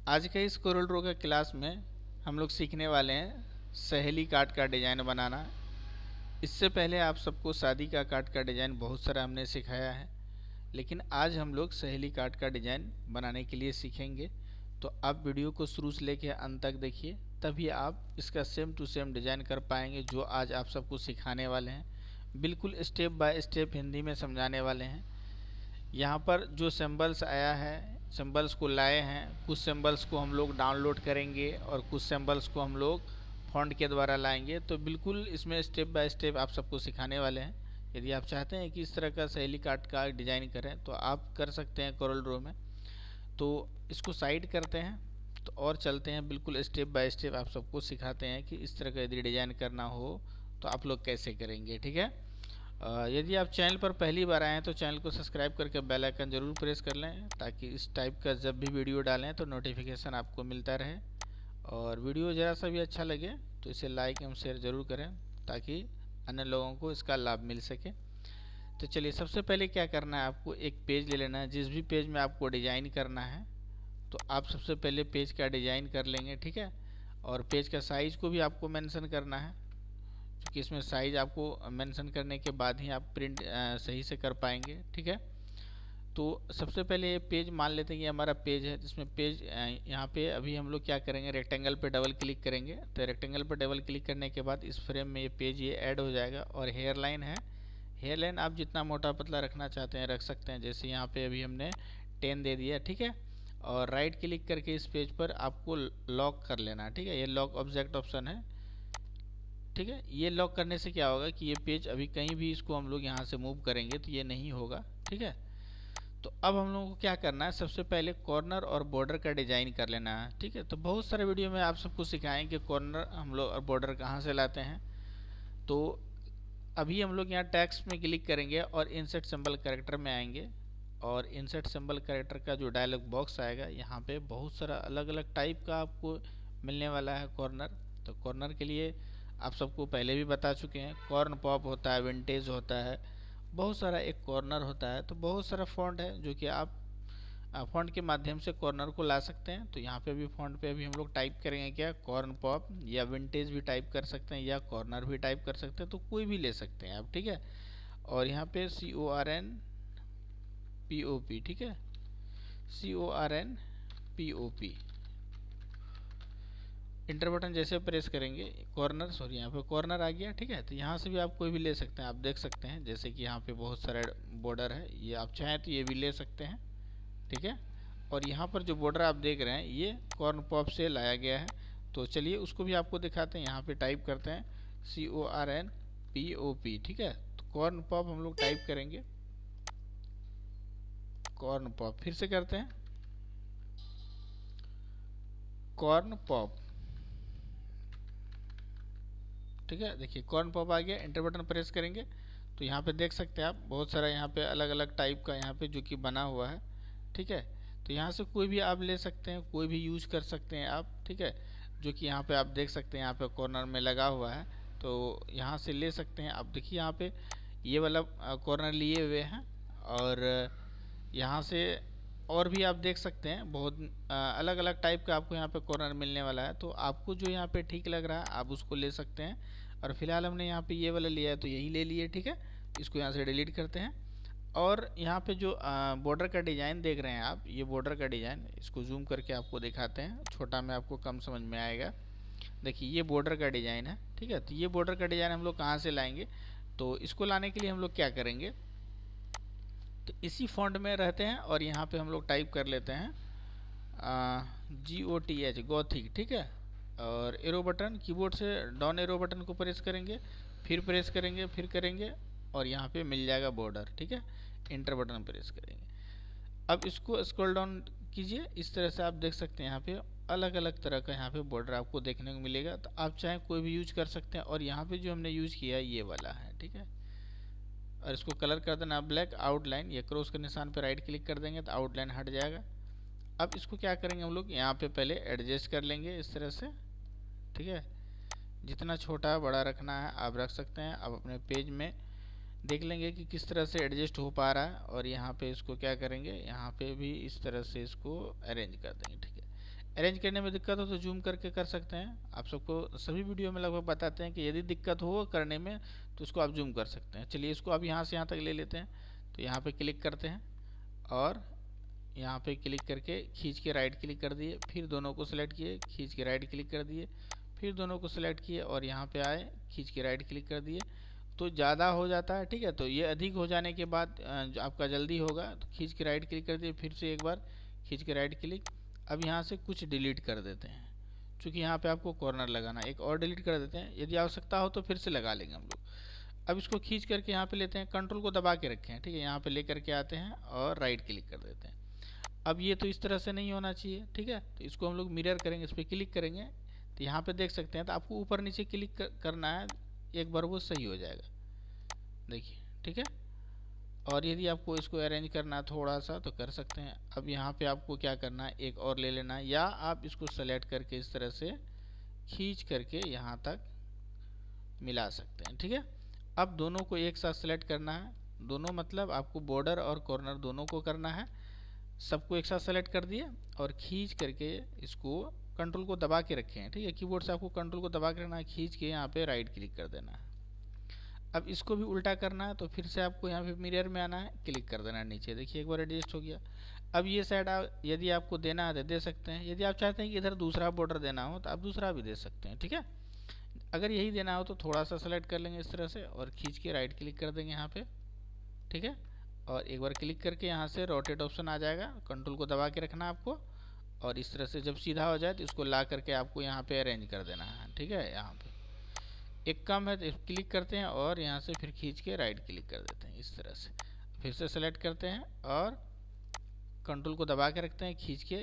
आज के इस कोरल ड्रॉ का क्लास में हम लोग सीखने वाले हैं सहेली कार्ड का डिज़ाइन बनाना। इससे पहले आप सबको शादी का कार्ड का डिज़ाइन बहुत सारा हमने सिखाया है, लेकिन आज हम लोग सहेली कार्ड का डिज़ाइन बनाने के लिए सीखेंगे। तो आप वीडियो को शुरू से लेकर अंत तक देखिए, तभी आप इसका सेम टू सेम डिज़ाइन कर पाएंगे जो आज आप सबको सिखाने वाले हैं। बिल्कुल स्टेप बाय स्टेप हिंदी में समझाने वाले हैं। यहाँ पर जो सिंबल्स आया है, सिंबल्स को लाए हैं, कुछ सिंबल्स को हम लोग डाउनलोड करेंगे और कुछ सिंबल्स को हम लोग फॉन्ट के द्वारा लाएंगे। तो बिल्कुल इसमें स्टेप बाय स्टेप आप सबको सिखाने वाले हैं। यदि आप चाहते हैं कि इस तरह का सहेली कार्ड का डिज़ाइन करें तो आप कर सकते हैं कोरल ड्रॉ में। तो इसको साइड करते हैं तो और चलते हैं, बिल्कुल स्टेप बाय स्टेप आप सबको सिखाते हैं कि इस तरह का यदि डिज़ाइन करना हो तो आप लोग कैसे करेंगे। ठीक है। यदि आप चैनल पर पहली बार आए हैं तो चैनल को सब्सक्राइब करके बेल आइकन ज़रूर प्रेस कर लें, ताकि इस टाइप का जब भी वीडियो डालें तो नोटिफिकेशन आपको मिलता रहे। और वीडियो ज़रा सा भी अच्छा लगे तो इसे लाइक एवं शेयर ज़रूर करें, ताकि अन्य लोगों को इसका लाभ मिल सके। तो चलिए, सबसे पहले क्या करना है, आपको एक पेज ले लेना है। जिस भी पेज में आपको डिज़ाइन करना है तो आप सबसे पहले पेज का डिज़ाइन कर लेंगे। ठीक है। और पेज का साइज़ को भी आपको मेंशन करना है, क्योंकि इसमें साइज़ आपको मेंशन करने के बाद ही आप प्रिंट सही से कर पाएंगे। ठीक है। तो सबसे पहले ये पेज मान लेते हैं कि हमारा पेज है, जिसमें पेज यहाँ पे अभी हम लोग क्या करेंगे, रेक्टेंगल पे डबल क्लिक करेंगे। तो रेक्टेंगल पे डबल क्लिक करने के बाद इस फ्रेम में ये पेज ये ऐड हो जाएगा। और हेयर लाइन है, हेयर लाइन आप जितना मोटा पतला रखना चाहते हैं रख सकते हैं। जैसे यहाँ पे अभी हमने 10 दे दिया। ठीक है। और राइट क्लिक करके इस पेज पर आपको लॉक कर लेना। ठीक है। ये लॉक ऑब्जेक्ट ऑप्शन है। ठीक है। ये लॉक करने से क्या होगा कि ये पेज अभी कहीं भी इसको हम लोग यहाँ से मूव करेंगे तो ये नहीं होगा। ठीक है। तो अब हम लोगों को क्या करना है, सबसे पहले कॉर्नर और बॉर्डर का डिज़ाइन कर लेना है। ठीक है। तो बहुत सारे वीडियो में आप सबको सिखाएं कि कॉर्नर हम लोग और बॉर्डर कहाँ से लाते हैं। तो अभी हम लोग यहाँ टेक्स्ट में क्लिक करेंगे और इंसर्ट सिंबल कैरेक्टर में आएंगे। और इंसर्ट सिंबल कैरेक्टर का जो डायलॉग बॉक्स आएगा, यहाँ पे बहुत सारा अलग अलग टाइप का आपको मिलने वाला है कॉर्नर। तो कॉर्नर के लिए आप सबको पहले भी बता चुके हैं, कॉर्न पॉप होता है, विंटेज होता है, बहुत सारा एक कॉर्नर होता है। तो बहुत सारा फॉन्ट है जो कि आप फॉन्ट के माध्यम से कॉर्नर को ला सकते हैं। तो यहाँ पे भी फॉन्ट पे अभी हम लोग टाइप करेंगे क्या, कॉर्न पॉप, या विंटेज भी टाइप कर सकते हैं या कॉर्नर भी टाइप कर सकते हैं, तो कोई भी ले सकते हैं आप। ठीक है। और यहाँ पे CORNPOP। ठीक है। CORNPOP इंटर बटन जैसे प्रेस करेंगे, कॉर्नर, सॉरी यहाँ पे कॉर्नर आ गया। ठीक है। तो यहाँ से भी आप कोई भी ले सकते हैं। आप देख सकते हैं जैसे कि यहाँ पे बहुत सारे बॉर्डर है, ये आप चाहें तो ये भी ले सकते हैं। ठीक है। और यहाँ पर जो बॉर्डर आप देख रहे हैं ये कॉर्न पॉप से लाया गया है। तो चलिए उसको भी आपको दिखाते हैं। यहाँ पे टाइप करते हैं CORNPOP। ठीक है। तो कॉर्न पॉप हम लोग टाइप करेंगे, कॉर्न पॉप, फिर से करते हैं कॉर्न पॉप। ठीक है। देखिए कॉर्न पॉप आ गया। इंटर बटन प्रेस करेंगे तो यहाँ पे देख सकते हैं आप बहुत सारा यहाँ पे अलग अलग टाइप का यहाँ पे जो कि बना हुआ है। ठीक है। तो यहाँ से कोई भी आप ले सकते हैं, कोई भी यूज कर सकते हैं आप। ठीक है। जो कि यहाँ पे आप देख सकते हैं यहाँ पे कॉर्नर में लगा हुआ है, तो यहाँ से ले सकते हैं आप। देखिए यहाँ पे ये वाला कॉर्नर लिए हुए हैं। और यहाँ से और भी आप देख सकते हैं बहुत अलग अलग टाइप का आपको यहाँ पे कॉर्नर मिलने वाला है। तो आपको जो यहाँ पे ठीक लग रहा है आप उसको ले सकते हैं। और फिलहाल हमने यहाँ पे ये वाला लिया है तो यही ले लिए। ठीक है। इसको यहाँ से डिलीट करते हैं। और यहाँ पे जो बॉर्डर का डिज़ाइन देख रहे हैं आप, ये बॉर्डर का डिज़ाइन, इसको जूम करके आपको दिखाते हैं, छोटा में आपको कम समझ में आएगा। देखिए ये बॉर्डर का डिज़ाइन है। ठीक है। तो ये बॉर्डर का डिज़ाइन हम लोग कहाँ से लाएंगे, तो इसको लाने के लिए हम लोग क्या करेंगे, तो इसी फॉन्ट में रहते हैं और यहाँ पे हम लोग टाइप कर लेते हैं GOTH, गॉथिक। ठीक है। और एरो बटन, कीबोर्ड से डाउन एरो बटन को प्रेस करेंगे, फिर प्रेस करेंगे, फिर करेंगे, और यहाँ पे मिल जाएगा बॉर्डर। ठीक है। इंटर बटन प्रेस करेंगे। अब इसको स्क्रॉल डाउन कीजिए, इस तरह से आप देख सकते हैं यहाँ पे अलग अलग तरह का यहाँ पे बॉर्डर आपको देखने को मिलेगा। तो आप चाहे कोई भी यूज कर सकते हैं। और यहाँ पे जो हमने यूज किया है ये वाला है। ठीक है। और इसको कलर कर देना ब्लैक, आउटलाइन, ये क्रॉस के निशान पे राइट क्लिक कर देंगे तो आउटलाइन हट जाएगा। अब इसको क्या करेंगे हम लोग, यहाँ पे पहले एडजस्ट कर लेंगे इस तरह से। ठीक है। जितना छोटा बड़ा रखना है आप रख सकते हैं। अब अपने पेज में देख लेंगे कि किस तरह से एडजस्ट हो पा रहा है। और यहाँ पे इसको क्या करेंगे, यहाँ पे भी इस तरह से इसको अरेंज कर देंगे। ठीक है। अरेंज करने में दिक्कत हो तो जूम करके कर सकते हैं। आप सबको सभी वीडियो में लगभग बताते हैं कि यदि दिक्कत हो करने में तो इसको आप जूम कर सकते हैं। चलिए इसको अब यहाँ से यहाँ तक ले लेते हैं। तो यहाँ पे क्लिक करते हैं और यहाँ पे क्लिक करके खींच के राइट क्लिक कर दिए, फिर दोनों को सिलेक्ट किए, खींच के राइट क्लिक कर दिए, फिर दोनों को सिलेक्ट किए और यहाँ पे आए, खींच के राइट क्लिक कर दिए। तो ज़्यादा हो जाता है, ठीक है। तो ये अधिक हो जाने के बाद आपका जल्दी होगा तो खींच के राइट क्लिक कर दिए, फिर से एक बार खींच के राइट क्लिक। अब यहाँ से कुछ डिलीट कर देते हैं, क्योंकि यहाँ पे आपको कॉर्नर लगाना, एक और डिलीट कर देते हैं। यदि आवश्यकता हो तो फिर से लगा लेंगे हम लोग। अब इसको खींच करके यहाँ पे लेते हैं, कंट्रोल को दबा के रखें, ठीक है। यहाँ पे ले करके आते हैं और राइट क्लिक कर देते हैं। अब ये तो इस तरह से नहीं होना चाहिए, ठीक है। तो इसको हम लोग मिरर करेंगे, इस पर क्लिक करेंगे तो यहाँ पे देख सकते हैं। तो आपको ऊपर नीचे क्लिक करना है, एक बार वो सही हो जाएगा, देखिए, ठीक है। और यदि आपको इसको अरेंज करना है थोड़ा सा तो कर सकते हैं। अब यहाँ पे आपको क्या करना है, एक और ले लेना है, या आप इसको सेलेक्ट करके इस तरह से खींच करके यहाँ तक मिला सकते हैं, ठीक है। अब दोनों को एक साथ सेलेक्ट करना है, दोनों मतलब आपको बॉर्डर और कॉर्नर दोनों को करना है। सबको एक साथ सेलेक्ट कर दिए और खींच करके इसको कंट्रोल को दबा के रखें, ठीक है। कीबोर्ड से आपको कंट्रोल को दबा के रखना है, खींच के यहाँ पे राइट क्लिक कर देना है। अब इसको भी उल्टा करना है तो फिर से आपको यहाँ पे मिरर में आना है, क्लिक कर देना है नीचे, देखिए एक बार एडजस्ट हो गया। अब ये साइड यदि आपको देना है तो दे सकते हैं। यदि आप चाहते हैं कि इधर दूसरा बॉर्डर देना हो तो आप दूसरा भी दे सकते हैं, ठीक है। अगर यही देना हो तो थोड़ा सा सेलेक्ट कर लेंगे इस तरह से और खींच के राइट क्लिक कर देंगे यहाँ पे, ठीक है। और एक बार क्लिक करके यहाँ से रोटेट ऑप्शन आ जाएगा, कंट्रोल को दबा के रखना है आपको। और इस तरह से जब सीधा हो जाए तो इसको ला करके आपको यहाँ पे अरेंज कर देना है, ठीक है। यहाँ पे एक कम है तो क्लिक करते हैं और यहाँ से फिर खींच के राइट क्लिक कर देते हैं इस तरह से। फिर से सेलेक्ट करते हैं और कंट्रोल को दबा के रखते हैं, खींच के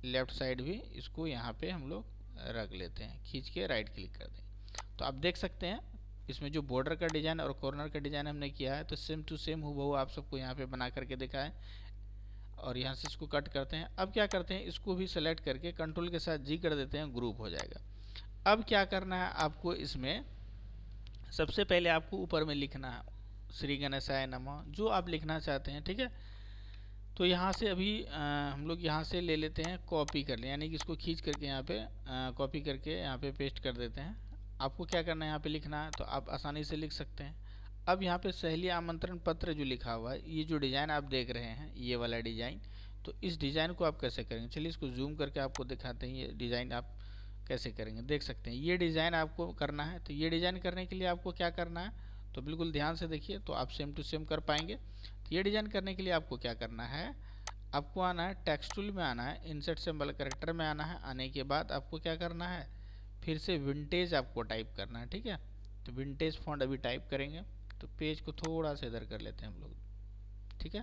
लेफ्ट साइड भी इसको यहाँ पे हम लोग रख लेते हैं, खींच के राइट क्लिक कर दें। तो आप देख सकते हैं इसमें जो बॉर्डर का डिज़ाइन और कॉर्नर का डिज़ाइन हमने किया है तो सेम टू सेम हूबहू आप सबको यहाँ पे बना करके दिखा है। और यहाँ से इसको कट करते हैं। अब क्या करते हैं, इसको भी सेलेक्ट करके कंट्रोल के साथ जी कर देते हैं, ग्रुप हो जाएगा। अब क्या करना है आपको, इसमें सबसे पहले आपको ऊपर में लिखना है श्री गणेशाय नमः, जो आप लिखना चाहते हैं, ठीक है। तो यहाँ से अभी हम लोग यहाँ से ले लेते हैं, कॉपी कर लें, यानी कि इसको खींच करके यहाँ पे कॉपी करके यहाँ पे पेस्ट कर देते हैं। आपको क्या करना है, यहाँ पे लिखना है तो आप आसानी से लिख सकते हैं। अब यहाँ पे सहेली आमंत्रण पत्र जो लिखा हुआ है, ये जो डिज़ाइन आप देख रहे हैं ये वाला डिज़ाइन, तो इस डिज़ाइन को आप कैसे करेंगे, चलिए इसको जूम करके आपको दिखाते हैं। ये डिज़ाइन आप कैसे करेंगे, देख सकते हैं ये डिज़ाइन आपको करना है। तो ये डिज़ाइन करने के लिए आपको क्या करना है, तो बिल्कुल ध्यान से देखिए तो आप सेम टू सेम कर पाएंगे। तो ये डिज़ाइन करने के लिए आपको क्या करना है, आपको आना है टेक्स्ट टूल में, आना है इंसर्ट सिंबल कैरेक्टर में आना है। आने के बाद आपको क्या करना है, फिर से विंटेज आपको टाइप करना है, ठीक है। तो विंटेज फॉन्ट अभी टाइप करेंगे तो पेज को थोड़ा सा इधर कर लेते हैं हम लोग, ठीक है,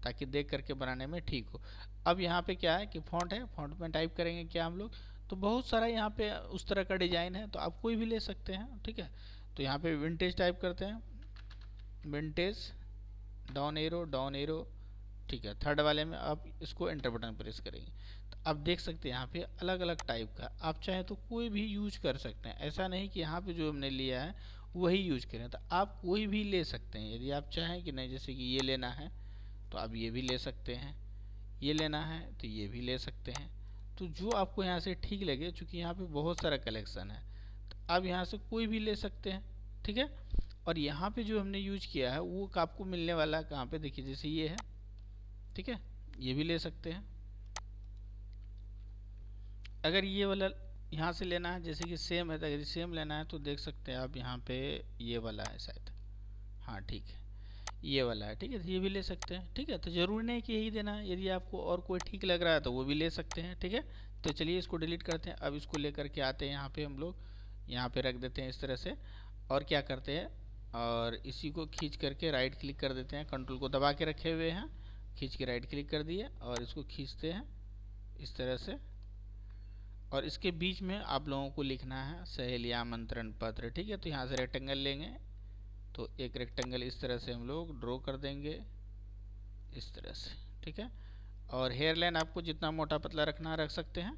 ताकि देख करके बनाने में ठीक हो। अब यहाँ पे क्या है कि फॉन्ट है, फॉन्ट में टाइप करेंगे क्या हम लोग, तो बहुत सारा यहाँ पे उस तरह का डिज़ाइन है तो आप कोई भी ले सकते हैं, ठीक है। तो यहाँ पे विंटेज टाइप करते हैं, विंटेज डाउन एरो, ठीक है। थर्ड वाले में आप इसको एंटर बटन प्रेस करेंगे तो आप देख सकते हैं यहाँ पे अलग अलग टाइप का, आप चाहे तो कोई भी यूज कर सकते हैं। ऐसा नहीं कि यहाँ पे जो हमने लिया है वही यूज करें, तो आप कोई भी ले सकते हैं। यदि आप चाहें कि नहीं, जैसे कि ये लेना है तो आप ये भी ले सकते हैं, ये लेना है तो ये भी ले सकते हैं। तो जो आपको यहाँ से ठीक लगे, चूँकि यहाँ पे बहुत सारा कलेक्शन है तो आप यहाँ से कोई भी ले सकते हैं, ठीक है। और यहाँ पे जो हमने यूज किया है वो आपको मिलने वाला कहाँ पे, देखिए जैसे ये है, ठीक है, ये भी ले सकते हैं। अगर ये वाला यहाँ से लेना है, जैसे कि सेम है, तो अगर सेम लेना है तो देख सकते हैं आप यहाँ पे ये वाला है शायद, हाँ ठीक है, ये वाला है, ठीक है, तो ये भी ले सकते हैं, ठीक है। तो ज़रूरी नहीं कि यही देना है, यदि आपको और कोई ठीक लग रहा है तो वो भी ले सकते हैं, ठीक है। तो चलिए इसको डिलीट करते हैं। अब इसको लेकर के आते हैं यहाँ पे, हम लोग यहाँ पे रख देते हैं इस तरह से। और क्या करते हैं, और इसी को खींच करके राइट क्लिक कर देते हैं, कंट्रोल को दबा के रखे हुए हैं, खींच के राइट क्लिक कर दिए और इसको खींचते हैं इस तरह से। और इसके बीच में आप लोगों को लिखना है सहेली आमंत्रण पत्र, ठीक है। तो यहाँ से रेक्टेंगल लेंगे तो एक रेक्टेंगल इस तरह से हम लोग ड्रॉ कर देंगे इस तरह से, ठीक है। और हेयर लाइन आपको जितना मोटा पतला रखना रख सकते हैं।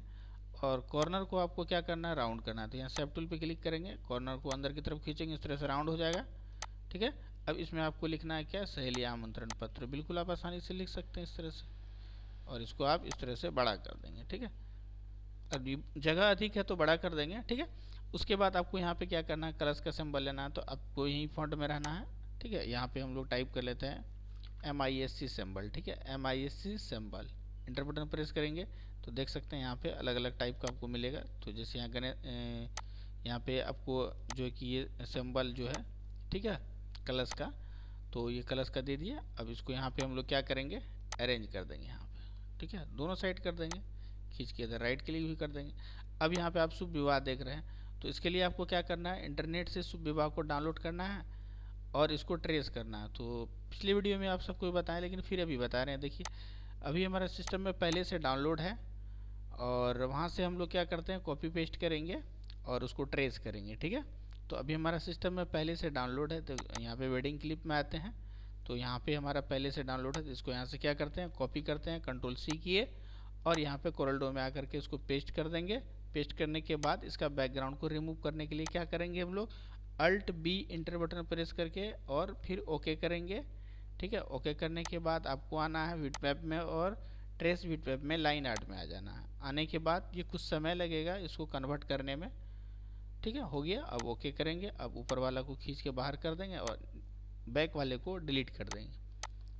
और कॉर्नर को आपको क्या करना है, राउंड करना है। तो यहाँ शेप टूल पे क्लिक करेंगे, कॉर्नर को अंदर की तरफ खींचेंगे, इस तरह से राउंड हो जाएगा, ठीक है। अब इसमें आपको लिखना है क्या, सहेली आमंत्रण पत्र, बिल्कुल आप आसानी से लिख सकते हैं इस तरह से। और इसको आप इस तरह से बड़ा कर देंगे, ठीक है। अभी जगह अधिक है तो बड़ा कर देंगे, ठीक है। उसके बाद आपको यहाँ पे क्या करना है, कलश का सिंबल लेना है, तो आपको यही फॉन्ट में रहना है, ठीक है। यहाँ पे हम लोग टाइप कर लेते हैं MISC सिंबल, ठीक है, MISC symbol. Inter button press करेंगे तो देख सकते हैं यहाँ पे अलग अलग टाइप का आपको मिलेगा। तो जैसे यहाँ यहाँ पे आपको जो है कि ये सिंबल जो है, ठीक है, कलश का, तो ये कलश का दे दिया। अब इसको यहाँ पे हम लोग क्या करेंगे, अरेंज कर देंगे यहाँ पे, ठीक है, दोनों साइड कर देंगे, खींच के इधर राइट क्लिक भी कर देंगे। अब यहाँ पे आप शुभ विवाह देख रहे हैं, तो इसके लिए आपको क्या करना है, इंटरनेट से शुभ विवाह को डाउनलोड करना है और इसको ट्रेस करना है। तो पिछले वीडियो में आप सबको बताया, लेकिन फिर अभी बता रहे हैं। देखिए अभी हमारा सिस्टम में पहले से डाउनलोड है और वहाँ से हम लोग क्या करते हैं, कॉपी पेस्ट करेंगे और उसको ट्रेस करेंगे, ठीक है। तो अभी हमारा सिस्टम में पहले से डाउनलोड है, तो यहाँ पे वेडिंग क्लिप में आते हैं, तो यहाँ पे हमारा पहले से डाउनलोड है, तो इसको यहाँ से क्या करते हैं, कॉपी करते हैं, Ctrl+C किए और यहाँ पे कोरलड्रॉ में आकर के इसको पेस्ट कर देंगे। पेस्ट करने के बाद इसका बैकग्राउंड को रिमूव करने के लिए क्या करेंगे हम लोग, Alt+B इंटर बटन प्रेस करके और फिर ओके करेंगे, ठीक है। ओके करने के बाद आपको आना है बिटमैप में और ट्रेस बिटमैप में लाइन आर्ट में आ जाना है। आने के बाद ये कुछ समय लगेगा इसको कन्वर्ट करने में, ठीक है। हो गया, अब ओके करेंगे। अब ऊपर वाला को खींच के बाहर कर देंगे और बैक वाले को डिलीट कर देंगे,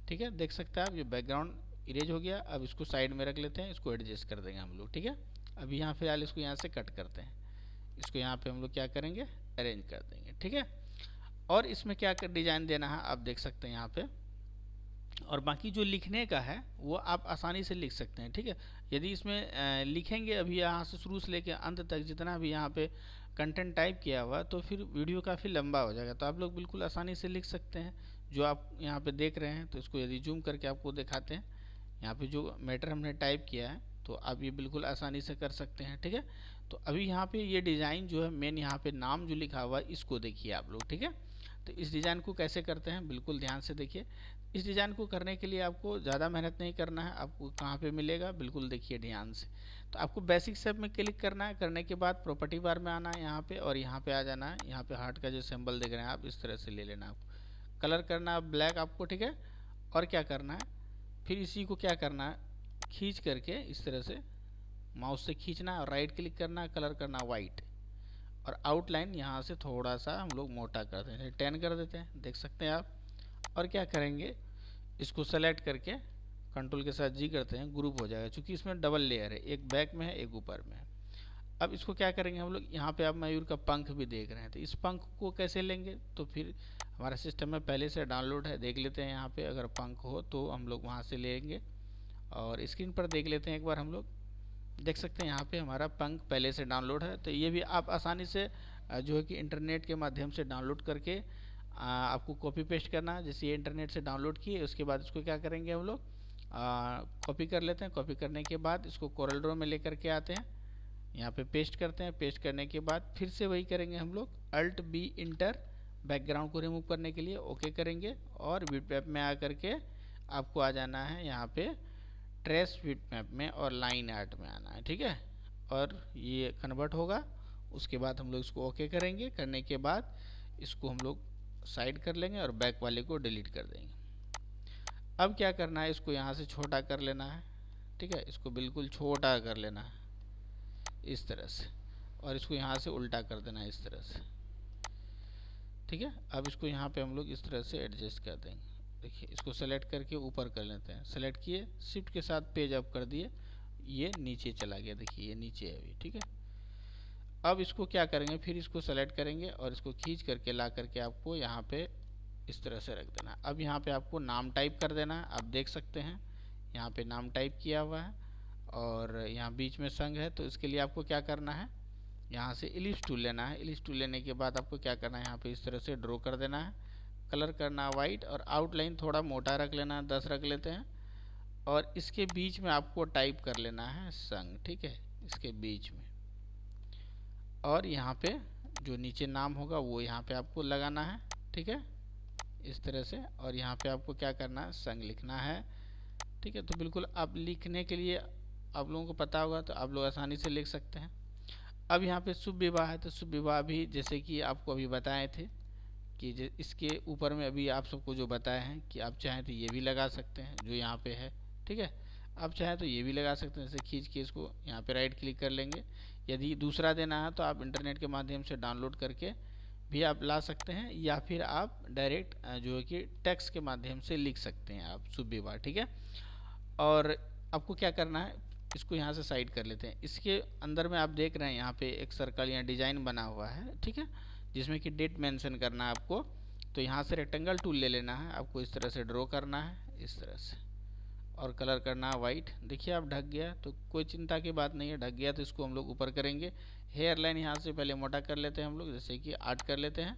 ठीक है। देख सकते हैं आप ये बैकग्राउंड इरेज हो गया। अब इसको साइड में रख लेते हैं, इसको एडजस्ट कर देंगे हम लोग, ठीक है। अब यहाँ फिलहाल इसको यहाँ से कट करते हैं, इसको यहाँ पे हम लोग क्या करेंगे, अरेंज कर देंगे, ठीक है। और इसमें क्या डिज़ाइन देना है आप देख सकते हैं यहाँ पे। और बाकी जो लिखने का है वो आप आसानी से लिख सकते हैं, ठीक है। यदि इसमें लिखेंगे अभी यहाँ से शुरू से लेकर अंत तक जितना भी यहाँ पे कंटेंट टाइप किया हुआ, तो फिर वीडियो काफ़ी लंबा हो जाएगा। तो आप लोग बिल्कुल आसानी से लिख सकते हैं जो आप यहाँ पे देख रहे हैं। तो इसको यदि जूम करके आपको दिखाते हैं, यहाँ पे जो मैटर हमने टाइप किया है, तो आप ये बिल्कुल आसानी से कर सकते हैं, ठीक है। तो अभी यहाँ पे ये डिज़ाइन जो है मेन यहाँ पे नाम जो लिखा हुआ है इसको देखिए आप लोग, ठीक है। तो इस डिज़ाइन को कैसे करते हैं बिल्कुल ध्यान से देखिए। इस डिज़ाइन को करने के लिए आपको ज़्यादा मेहनत नहीं करना है। आपको कहाँ पे मिलेगा बिल्कुल देखिए ध्यान से। तो आपको बेसिक शेप में क्लिक करना है, करने के बाद प्रॉपर्टी बार में आना है यहाँ पे और यहाँ पे आ जाना है। यहाँ पे हार्ट का जो सिंबल देख रहे हैं आप इस तरह से ले लेना है। आपको कलर करना है ब्लैक आपको, ठीक है। और क्या करना है, फिर इसी को क्या करना है, खींच करके इस तरह से माउस से खींचना है और राइट क्लिक करना है, कलर करना वाइट और आउटलाइन यहाँ से थोड़ा सा हम लोग मोटा कर देते हैं, 10 कर देते हैं, देख सकते हैं आप। और क्या करेंगे, इसको सेलेक्ट करके कंट्रोल के साथ जी करते हैं, ग्रुप हो जाएगा। चूंकि इसमें डबल लेयर है, एक बैक में है एक ऊपर में है। अब इसको क्या करेंगे हम लोग, यहाँ पे आप मयूर का पंख भी देख रहे हैं, तो इस पंख को कैसे लेंगे, तो फिर हमारा सिस्टम में पहले से डाउनलोड है, देख लेते हैं यहाँ पे अगर पंख हो तो हम लोग वहाँ से लेंगे। और स्क्रीन पर देख लेते हैं एक बार हम लोग, देख सकते हैं यहाँ पे हमारा पंख पहले से डाउनलोड है। तो ये भी आप आसानी से जो है कि इंटरनेट के माध्यम से डाउनलोड करके आपको कॉपी पेस्ट करना है। जैसे ये इंटरनेट से डाउनलोड किए, उसके बाद इसको क्या करेंगे हम लोग, कॉपी कर लेते हैं। कॉपी करने के बाद इसको कोरलड्रॉ में लेकर के आते हैं, यहाँ पे पेस्ट करते हैं। पेस्ट करने के बाद फिर से वही करेंगे हम लोग, Alt+B इंटर बैकग्राउंड को रिमूव करने के लिए ओके करेंगे और बिटमैप में आकर के आपको आ जाना है यहाँ पे ट्रेस बिटमैप में और लाइन आर्ट में आना है, ठीक है। और ये कन्वर्ट होगा, उसके बाद हम लोग इसको ओके करेंगे। करने के बाद इसको हम लोग साइड कर लेंगे और बैक वाले को डिलीट कर देंगे। अब क्या करना है, इसको यहाँ से छोटा कर लेना है, ठीक है। इसको बिल्कुल छोटा कर लेना है इस तरह से और इसको यहाँ से उल्टा कर देना है इस तरह से, ठीक है। अब इसको यहाँ पे हम लोग इस तरह से एडजस्ट कर देंगे। देखिए इसको सेलेक्ट करके ऊपर कर लेते हैं, सेलेक्ट किए शिफ्ट के साथ पेज अप कर दिए, ये नीचे चला गया, देखिए ये नीचे है अभी, ठीक है। अब इसको क्या करेंगे, फिर इसको सेलेक्ट करेंगे और इसको खींच करके ला करके आपको यहाँ पे इस तरह से रख देना। अब यहाँ पे आपको नाम टाइप कर देना है, आप देख सकते हैं यहाँ पे नाम टाइप किया हुआ है और यहाँ बीच में संघ है। तो इसके लिए आपको क्या करना है, यहाँ से इलिप्स टूल लेना है। इलिप्स टूल लेने के बाद आपको क्या करना है, यहाँ पे इस तरह से ड्रॉ कर देना है, कलर करना है वाइट और आउटलाइन थोड़ा मोटा रख लेना है, 10 रख लेते हैं। और इसके बीच में आपको टाइप कर लेना है संघ, ठीक है, इसके बीच में। और यहाँ पे जो नीचे नाम होगा वो यहाँ पे आपको लगाना है, ठीक है, इस तरह से। और यहाँ पे आपको क्या करना है, संघ लिखना है, ठीक है। तो बिल्कुल आप लिखने के लिए आप लोगों को पता होगा तो आप लोग आसानी से लिख सकते हैं। अब यहाँ पे शुभ विवाह है, तो शुभ विवाह भी जैसे कि आपको अभी बताए थे कि इसके ऊपर में अभी आप सबको जो बताए हैं कि आप चाहें तो ये भी लगा सकते हैं जो यहाँ पे है, ठीक है। आप चाहे तो ये भी लगा सकते हैं, जैसे खींच के इसको यहाँ पे राइट क्लिक कर लेंगे। यदि दूसरा देना है तो आप इंटरनेट के माध्यम से डाउनलोड करके भी आप ला सकते हैं, या फिर आप डायरेक्ट जो है कि टेक्स्ट के माध्यम से लिख सकते हैं आप शुभ विवाह, ठीक है। और आपको क्या करना है, इसको यहाँ से साइड कर लेते हैं। इसके अंदर में आप देख रहे हैं यहाँ पे एक सर्कल या डिजाइन बना हुआ है, ठीक है, जिसमें कि डेट मेंशन करना है आपको। तो यहाँ से रेक्टेंगल टूल ले लेना है आपको, इस तरह से ड्रॉ करना है इस तरह से, और कलर करना है वाइट। देखिए आप ढक गया, तो कोई चिंता की बात नहीं है, ढक गया तो इसको हम लोग ऊपर करेंगे। हेयर लाइन यहाँ से पहले मोटा कर लेते हैं हम लोग, जैसे कि 8 कर लेते हैं।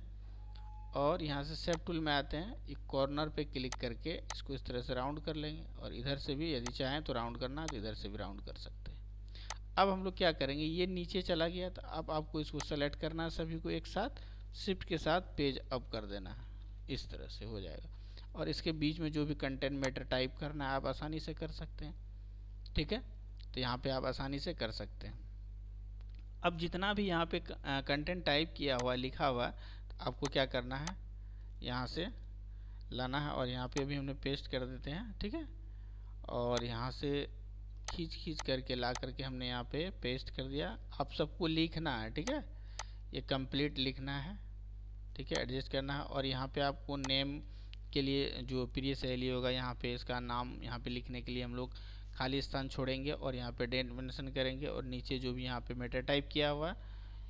और यहाँ से शेप टूल में आते हैं, एक कॉर्नर पे क्लिक करके इसको इस तरह से राउंड कर लेंगे, और इधर से भी यदि चाहें तो राउंड करना है तो इधर से भी राउंड कर सकते हैं। अब हम लोग क्या करेंगे, ये नीचे चला गया, तो अब आपको इसको सेलेक्ट करना है सभी को एक साथ, शिफ्ट के साथ पेज अप कर देना है, इस तरह से हो जाएगा। और इसके बीच में जो भी कंटेंट मैटर टाइप करना है आप आसानी से कर सकते हैं, ठीक है। तो यहाँ पे आप आसानी से कर सकते हैं। अब जितना भी यहाँ पे कंटेंट टाइप किया हुआ लिखा हुआ, तो आपको क्या करना है, यहाँ से लाना है और यहाँ पे भी हमने पेस्ट कर देते हैं, ठीक है। और यहाँ से खींच खींच करके ला करके हमने यहाँ पे पेस्ट कर दिया। आप सबको लिखना है, ठीक है, ये कंप्लीट लिखना है, ठीक है, एडजस्ट करना है। और यहाँ पे आपको नेम के लिए जो प्रिय सहेली होगा, यहाँ पे इसका नाम यहाँ पे लिखने के लिए हम लोग खाली स्थान छोड़ेंगे और यहाँ पे डेट मेंशन करेंगे, और नीचे जो भी यहाँ पे मेटर टाइप किया हुआ है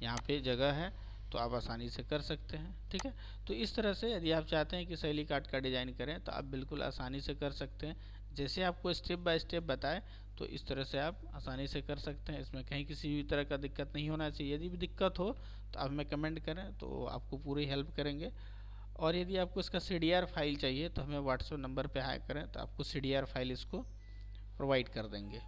यहाँ पे जगह है, तो आप आसानी से कर सकते हैं, ठीक है। तो इस तरह से यदि आप चाहते हैं कि सहेली कार्ड का डिज़ाइन करें तो आप बिल्कुल आसानी से कर सकते हैं। जैसे आपको स्टेप बाय स्टेप बताए तो इस तरह से आप आसानी से कर सकते हैं। इसमें कहीं किसी भी तरह का दिक्कत नहीं होना चाहिए। यदि भी दिक्कत हो तो आप हमें कमेंट करें, तो आपको पूरी हेल्प करेंगे। और यदि आपको इसका CDR फाइल चाहिए तो हमें व्हाट्सएप नंबर पे हाई करें, तो आपको CDR फाइल इसको प्रोवाइड कर देंगे।